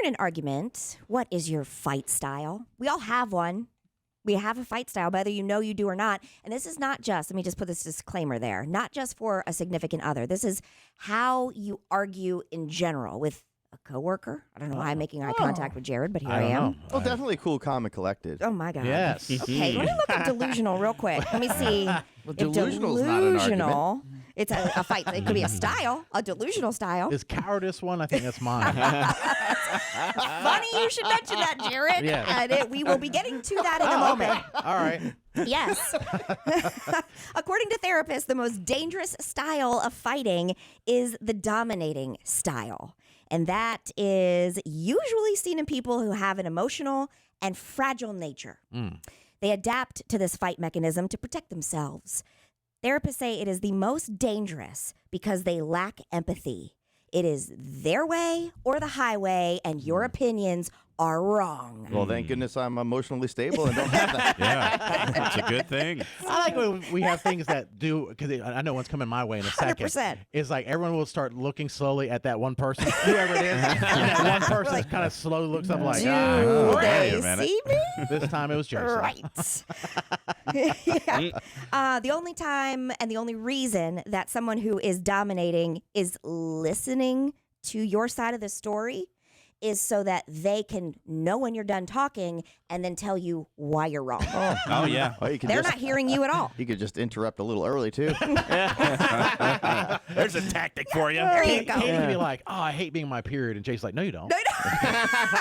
in an argument, what is your fight style? We all have one. We have a fight style, whether you know you do or not. And this is not just, let me just put this disclaimer there, not just for a significant other. This is how you argue in general with a coworker. I don't know why I'm making eye contact with Jared, but here I am. Know. Well, definitely cool, calm, and collected. Oh, my God. Yes. Okay, let me look up delusional real quick. Let me see. Well, If delusional is not an argument. it's a fight. It could be a style, a delusional style. Is cowardice one? I think that's mine. Funny you should mention that, Jared. Yes. And we will be getting to that in a moment. All right. Yes. According to therapists, the most dangerous style of fighting is the dominating style. And that is usually seen in people who have an emotional and fragile nature. They adapt to this fight mechanism to protect themselves. Therapists say it is the most dangerous because they lack empathy. It is their way or the highway, and your opinions are wrong. Well, thank goodness I'm emotionally stable and don't have that. Yeah, that's a good thing. I like when we have things that do, because I know one's coming my way in a second. 100%. It's like everyone will start looking slowly at that one person, whoever it is. And that one person kind of slowly looks up like, Do wait they a minute. see me? this time it was Jason. Right. Yeah. The only time and the only reason that someone who is dominating is listening to your side of the story is so that they can know when you're done talking and then tell you why you're wrong. Oh, yeah. Well, you could They're just, not hearing you at all. You could just interrupt a little early, too. There's a tactic for you. There you go. Katie can be like, oh, I hate being my period. And Jason's like, no, you don't. No,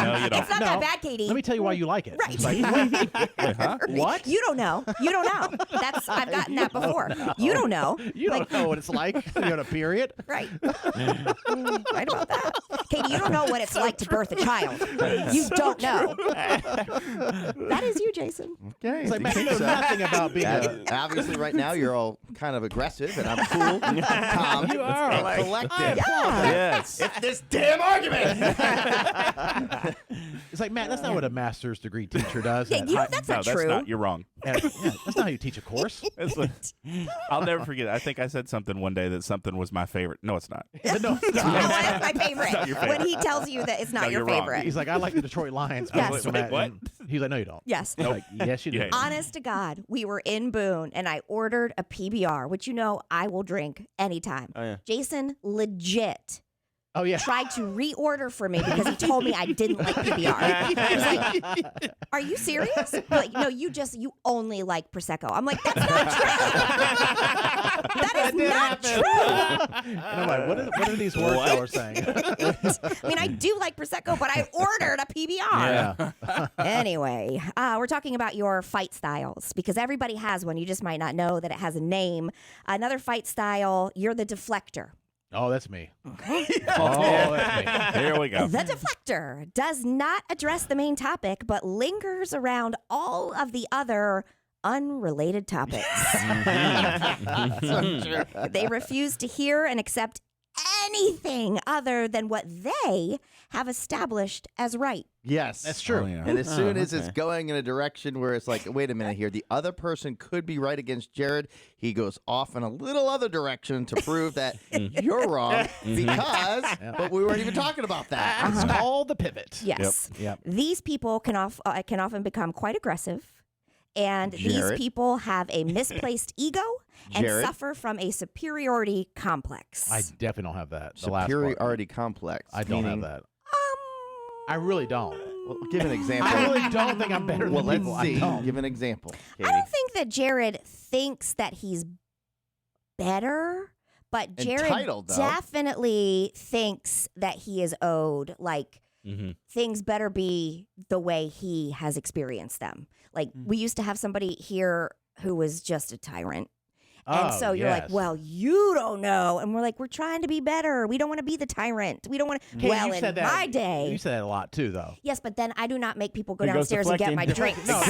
No, you don't. it's not that bad, Katie. Let me tell you why you like it. Right. It's like, what? You don't know. You don't know. I've gotten that before. You don't know. You don't know what it's like when you're on a period. Right. Right about that. Katie, you don't know what it's like to birth a child. You don't know. That is you, Jason. Okay. It's like, man, these you know things, nothing about being a... obviously, right now, you're all kind of aggressive, and I'm cool, calm, You are. and collected. Yes. It's this damn argument. It's like, Matt, that's not what a master's degree teacher does. Yeah, at you know, high- that's No, not that's true. not. You're wrong. yeah, that's not how you teach a course. It's like- I'll never forget. I think I said something one day that something was my favorite. No, it's not. No, You know what? That's my favorite. not your favorite. When he tells you that it's not No, your you're wrong. favorite. he's like, I like the Detroit Lions. Yes. I was like, Wait, what? and He's like, no, you don't. Yes. He's like, yes, you do. Yeah. Honest to God, we were in Boone and I ordered a PBR, which you know I will drink anytime. Oh, yeah. Jason legit Oh, yeah. tried to reorder for me because he told me I didn't like PBR. He was like, "Are you serious?" I'm like, no, you only like Prosecco. I'm like, that's not true. That is not true. And I'm like, what are these words y'all are saying? I mean, I do like Prosecco, but I ordered a PBR. Yeah. Anyway, we're talking about your fight styles because everybody has one. You just might not know that it has a name. Another fight style, you're the deflector. Oh, that's me. Oh, that's me. Here we go. The deflector does not address the main topic, but lingers around all of the other unrelated topics. They refuse to hear and accept anything other than what they have established as right. Yes. That's true. Oh, yeah. And as soon as it's going in a direction where it's like, wait a minute here, the other person could be right against Jared, he goes off in a little other direction to prove that you're wrong because, but we weren't even talking about that. It's called the pivot. Yes. Yep. These people can often become quite aggressive. And these Jared. people have a misplaced ego and Jared. suffer from a superiority complex. I definitely don't have that. The last part. Superiority complex. I don't meaning- have that. I really don't. Well, give an example. I really don't think I'm better well, than let's people. see. I don't. Give an example. I don't think that Jared thinks that he's better, but Jared Entitled, though. definitely thinks that he is owed, like, things better be the way he has experienced them. Like, we used to have somebody here who was just a tyrant. And so you're like, yes. well, you don't know. And we're like, we're trying to be better. We don't want to be the tyrant. We don't want to. Katie, Well, you in said that. my day. You said that a lot too, though. Yes, but then I do not make people go Here goes downstairs and get my deflecting. drinks. No,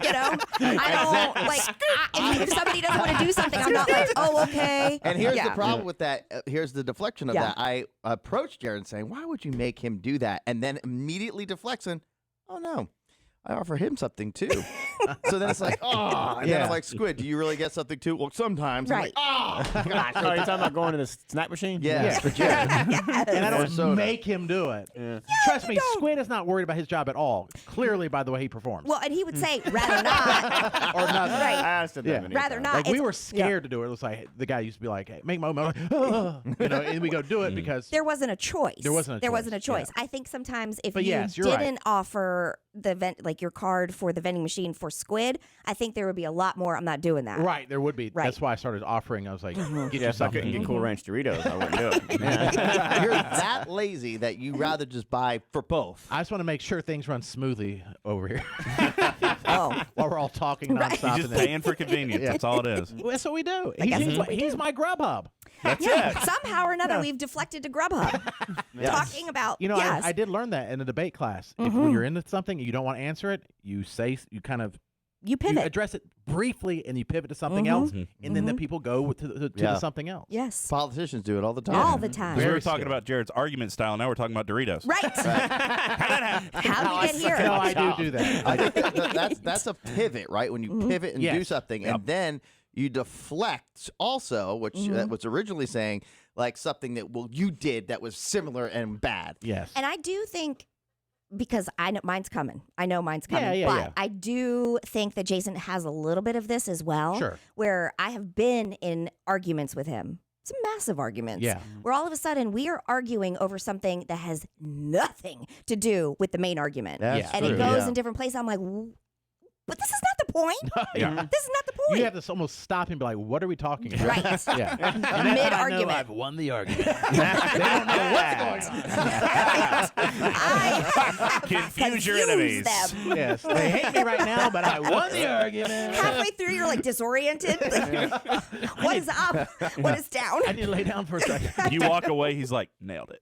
You know? I don't, like, if somebody doesn't want to do something, I'm not like, oh, okay. And here's Yeah. the problem with that. Here's the deflection of Yeah. that. I approached Jared saying, why would you make him do that? And then immediately deflecting, oh, no. I offer him something too. So then it's like, oh, and then Yeah. I'm like, Squid, do you really get something too? Well, sometimes. I'm like, oh, gosh. Oh, you're talking about going to the snack machine? Yeah, for Jared. And I Or don't soda. make him do it. Trust me, Squid is not worried about his job at all. Clearly, by the way he performs. Well, and he would say, rather not. Or not. Right. I asked it Yeah. that many Rather times. not. Like we It's- were scared to do it. It was like the guy used to be like, hey, "Make my moment," like, and we go do it because There wasn't a choice. There wasn't a choice, I think sometimes if But you yes, you're right. didn't offer like your card for the vending machine for Squid, I think there would be a lot more. I'm not doing that. right there would be. Right. That's why I started offering. I was like, "Get Yeah, you if I couldn't something." get Cool Ranch Doritos, I wouldn't do it. Yeah. You're that lazy that you rather just buy for both. I just want to make sure things run smoothly over here Oh, while we're all talking Right. nonstop. He's just paying for convenience. That's all it is. Well, that's what we do. guess that's what we He's my Grubhub. yeah. Somehow or another, we've deflected to Grubhub, talking about You know, yes. I did learn that in a debate class. If when you're into something and you don't want to answer it, you kind of you you pivot. address it briefly and you pivot to something else, and then the people go to Yeah. the something else. Yes, Politicians do it all the time. all the time. We were Very talking skilled. about Jared's argument style. Now we're talking about Doritos. Right. How did we get here? No, I do that. I think that's a pivot, right? When you pivot and do Yes. something, and then you deflect also, which was originally saying like something that you did that was similar and bad. Yes. And I do think, because I know mine's coming. I know mine's coming. Yeah, but yeah. I do think that Jason has a little bit of this as well. Sure. Where I have been in arguments with him. Some massive arguments. Yeah. Where all of a sudden we are arguing over something that has nothing to do with the main argument. That's And it true, goes yeah. in different places. I'm like, but this is not the point. Yeah. This is not the point. You have to almost stop and be like, "What are we talking about?" Right. Yeah. And that's how I know Mid-argument. I've won the argument. They don't know what's going on. I Confuse your confused enemies. them. Yes, they hate me right now, but I won the argument. Halfway through, you're like disoriented. What is up? What is down? I need to lay down for a second. You walk away, he's like, nailed it.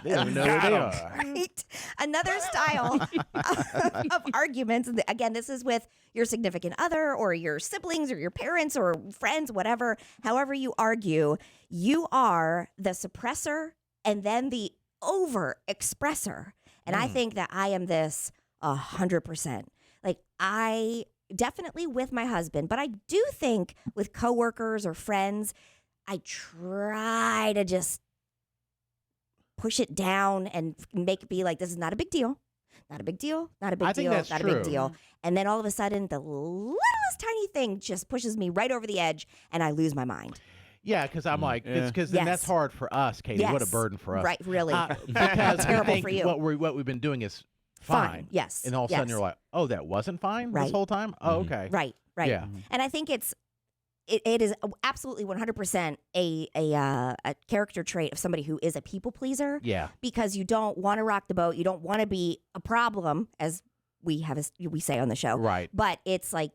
They don't know where they are. Right. Another style of arguments. And again, this is with your significant other or your siblings or your parents or friends, whatever. However you argue, you are the suppressor and then the over expressor. And I think that I am this 100%. Like I definitely with my husband, but I do think with coworkers or friends, I try to just push it down and make it be like, this is not a big deal. Not a big deal. Not a big I think deal. that's Not a true. big deal. And then all of a sudden, the littlest tiny thing just pushes me right over the edge, and I lose my mind. Yeah, because I'm like, Yeah. because Yes. that's hard for us, Katie. What a Yes. burden for us. Right, really. Because we Terrible think for you. what we've been doing is fine. Yes. And all of a sudden yes. you're like, oh, that wasn't fine Right. this whole time? Oh, okay. Right, right. Yeah. And I think it is absolutely 100% a character trait of somebody who is a people pleaser. Yeah. Because you don't want to rock the boat. You don't want to be a problem, as we say on the show. Right. But it's like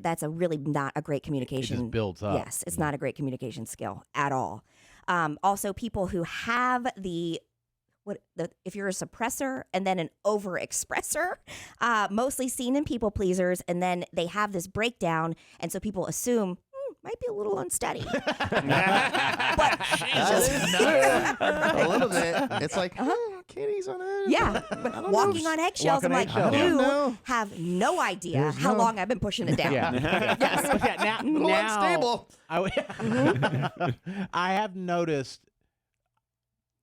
that's a really not a great It communication. just builds up. Yes, it's not a great communication skill at all. Also, people who have if you're a suppressor and then an overexpressor, mostly seen in people pleasers, and then they have this breakdown, and so people assume might be a little unsteady. But A little bit. It's like, Katie's on it. yeah, but walking on eggshells. I'm like, eggshells. I don't you know. have no idea There's how no- long I've been pushing it down. Yeah. But yeah, A little unstable. I have noticed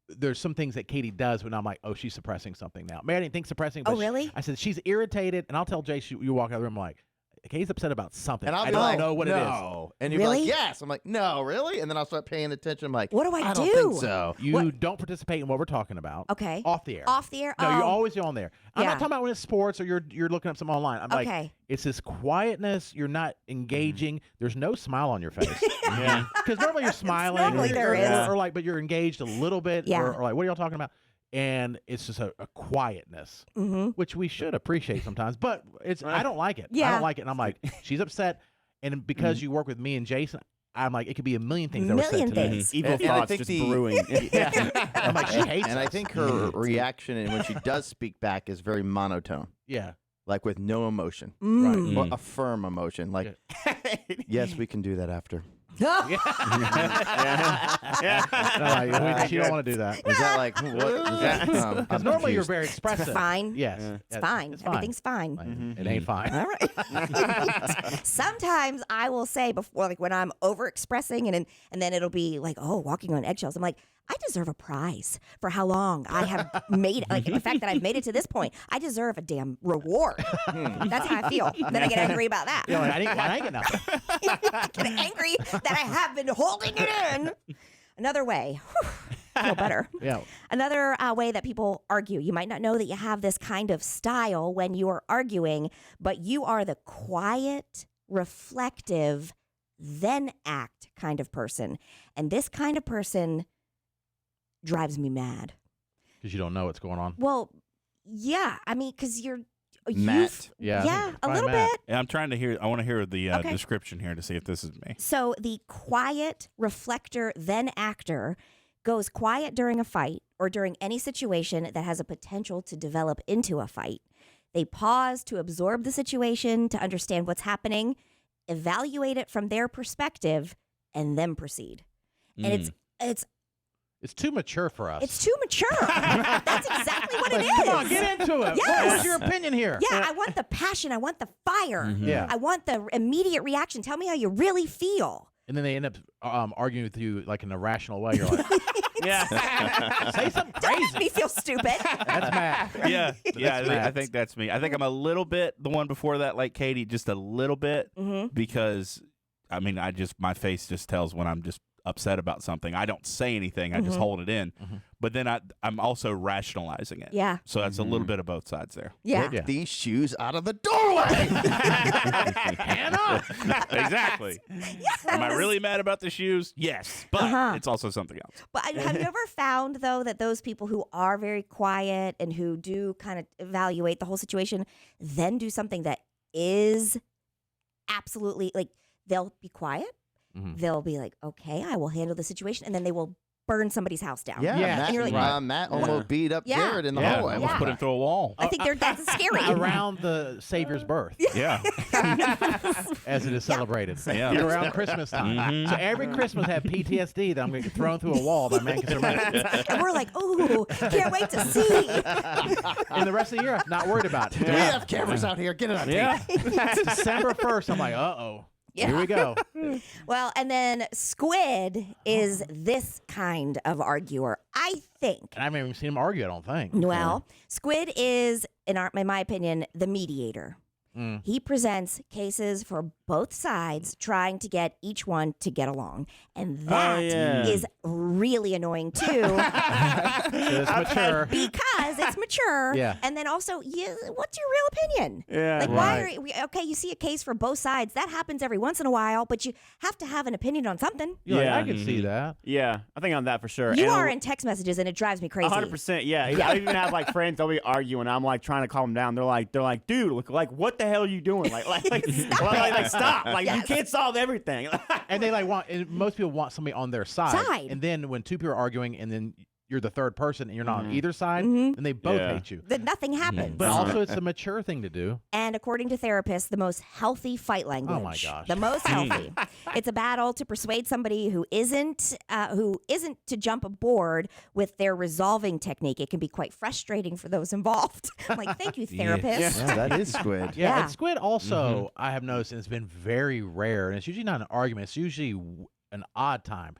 there's some things that Katie does when I'm like, oh, she's suppressing something now. Maybe I didn't think suppressing. But Oh, really? I said she's irritated, and I'll tell Jay, you walk out of the room like, Katie's upset about something. And I'll I be don't like, know what it is. no. And you're Really? like, yes. I'm like, no, really? And then I'll start paying attention. I'm like, What do I don't do? think so. You don't participate in what we're talking about. Okay. Off the air. Off the air. No, oh. you're always on there. I'm Yeah. not talking about when it's sports or you're looking up something online. I'm like, Okay. it's this quietness. You're not engaging. There's no smile on your face. Yeah. Because normally you're smiling. Normally there is. Or like, but you're engaged a little bit. Yeah. Or like, what are y'all talking about? And it's just a quietness, Mm-hmm. which we should appreciate sometimes. But I don't like it. I Yeah. don't like it. And I'm like, she's upset. And because you work with me and Jason, I'm like, it could be a million things that were said Million today. things. Evil And I thoughts think just the- brewing. I'm like, she hates And I us. think her reaction and when she does speak back is very monotone, Yeah. like with no emotion Mm. or a firm emotion. Like, yes, we can do that after. She don't want to do that. Is that like what? Is that, Because I'm normally you're confused. very expressive. Fine. Yes. It's fine. Everything's fine. It ain't fine. All right. Sometimes I will say before, like when I'm over expressing, and then it'll be like, oh, walking on eggshells. I'm like, I deserve a prize for how long I have made, like the fact that I've made it to this point. I deserve a damn reward. That's how I feel. Then I get angry about that. You're like, I didn't get nothing. I get angry that I have been holding it in. Another way. I feel better. Yeah. Another way that people argue. You might not know that you have this kind of style when you are arguing, but you are the quiet, reflective, then act kind of person. And this kind of person drives me mad. Because you don't know what's going on. Well, yeah. I mean, because Matt. Yeah, a little Matt. bit. Yeah, I'm trying to hear. I want to hear the Okay. description here to see if this is me. So the quiet reflector, then actor, goes quiet during a fight or during any situation that has a potential to develop into a fight. They pause to absorb the situation, to understand what's happening, evaluate it from their perspective, and then proceed. And It's too mature for us. it's too mature. That's exactly what it is. Come on, get into it. Yes. What's your opinion here? Yeah, I want the passion. I want the fire. Yeah. I want the immediate reaction. Tell me how you really feel. And then they end up arguing with you like in a rational way. You're like, Yeah. say something Don't make crazy. me feel stupid. That's Matt. Yeah, yeah. I Matt. think that's me. I think I'm a little bit the one before that, like Katie, just a little bit, because I mean, my face just tells when I'm just upset about something. I don't say anything. I just hold it in. But then I'm also rationalizing it. Yeah. So that's a little bit of both sides there. Yeah. Get these shoes out of the doorway. Hannah. Exactly. Am I really mad about the shoes? Yes, but it's also something else. But have you ever found, though, that those people who are very quiet and who do kind of evaluate the whole situation then do something that is absolutely, like, they'll be quiet. They'll be like, okay, I will handle the situation. And then they will burn somebody's house down. Yeah, Yeah. Matt, And you're like, Matt almost beat up Yeah. Jared in the Yeah. hallway. Almost Yeah. put him through a wall. I think that's scary. Around the Savior's birth, Yeah. as it is celebrated. Yeah. Get around Christmas time. So every Christmas I have PTSD that I'm going to get thrown through a wall by Manchester Matt. And we're like, ooh, can't wait to see. And the rest of the year, I'm not worried about it. We have cameras out here. Get it on tape. It's December 1st, I'm like, uh-oh. Yeah. Here we go. Well, and then Squid is this kind of arguer, I think. And I haven't even seen him argue, I don't think. Well, Squid is, in my opinion, the mediator. He presents cases for both sides, trying to get each one to get along. And that is really annoying, too. It's mature. Because it's mature. Yeah. And then also, what's your real opinion? Yeah. Like, why are okay, you see a case for both sides. That happens every once in a while, but you have to have an opinion on something. You're like, Yeah. I can see that. Yeah, I think on that for sure. You And are in text messages, and it drives me crazy. 100%. Yeah. I even have like friends. They'll be arguing. I'm like trying to calm them down. They're like, dude, like, what the hell are you doing? Like, stop. Like, you can't solve everything. And they and most people want somebody on their side. And then when two people are arguing and then you're the third person and you're not on either side, then they both hate you. That nothing happens. But also it's a mature thing to do. And according to therapists, the most healthy fight language. Oh my gosh. The most healthy. It's a battle to persuade somebody who isn't to jump aboard with their resolving technique. It can be quite frustrating for those involved. I'm like, thank you, therapist. Yeah, that is Squid. Yeah, Yeah. and Squid also, I have noticed, and it's been very rare, and it's usually not an argument, it's usually an odd time.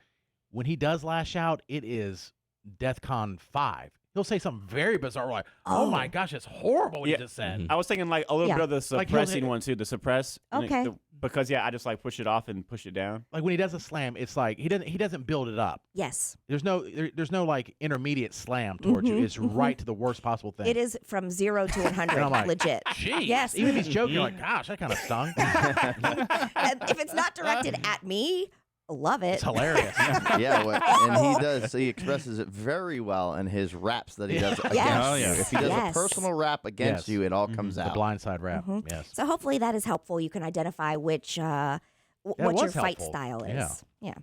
When he does lash out, it is DEFCON 5. He'll say something very bizarre, like, oh my gosh, it's horrible what he just said. I was thinking like a little Yeah. bit of the Like, he'll suppressing hit- one too, the suppress. Okay. Because I just like push it off and push it down. Like when he does a slam, it's like he doesn't build it up. Yes. There's no like intermediate slam towards you. It's right to the worst possible thing. It is from 0 to 100. And I'm like, legit. Jeez. Yes. Even if he's joking, you're like, gosh, that kind of stung. And if it's not directed at me, I love it. It's hilarious. Yeah, and he expresses it very well in his raps that he does against Yes. Oh, yeah. you. If he does Yes. a personal rap against Yes. you, it all comes The out. blindside rap. Yes. So hopefully that is helpful. You can identify which it what your was fight helpful. style is. Yeah. Yeah.